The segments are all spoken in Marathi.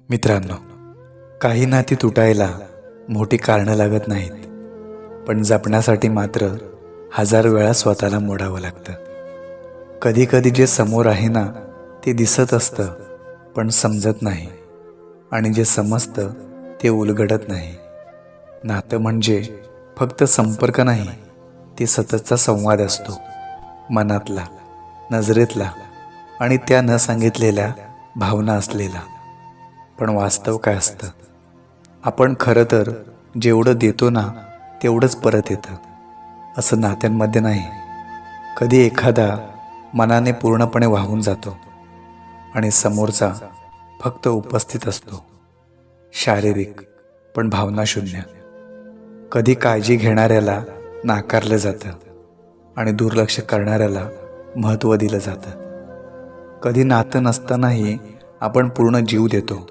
मित्रांनो, काही नाती तुटायला मोठी कारणं लागत नाहीत, पण जपण्यासाठी मात्र हजार वेळा स्वतःला मोडावं लागतं. कधी कधी जे समोर आहे ना ते दिसत असतं पण समजत नाही, आणि जे समजतं ते उलगडत नाही. नातं म्हणजे फक्त संपर्क नाही, ते सततचा संवाद असतो, मनातला, नजरेतला आणि त्या न सांगितलेल्या भावना असलेला. पण वास्तव काय असतं? आपण खरं तर जेवढं देतो ना तेवढंच परत येतं. असं नात्यांमध्ये नाही. कधी एखादा मनाने पूर्णपणे वाहून जातो आणि समोरचा फक्त उपस्थित असतो, शारीरिक पण भावना शून्य. कधी काळजी घेणाऱ्याला नाकारलं जातं आणि दुर्लक्ष करणाऱ्याला महत्त्व दिलं जातं. कधी नातं नसतानाही आपण पूर्ण जीव देतो,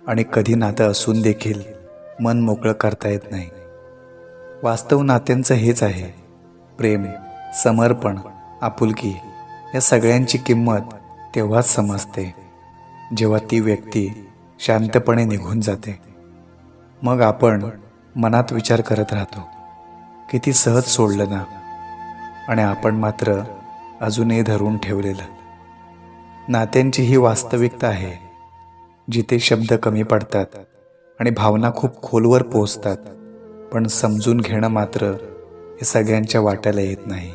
आणि कधी नातं असून देखील मन मोकळं करता येत नाही. वास्तव नात्यांचं हेच आहे. प्रेम, समर्पण, आपुलकी या सगळ्यांची किंमत तेव्हाच समजते जेव्हा ती व्यक्ती शांतपणे निघून जाते. मग आपण मनात विचार करत राहतो, किती सहज सोडलं ना, आणि आपण मात्र अजूनही धरून ठेवलेलं. नात्यांची ही वास्तविकता आहे, जिथे शब्द कमी पडतात आणि भावना खूप खोलवर पोहोचतात, पण समजून घेणं मात्र हे सगळ्यांच्या वाट्याला येत नाही.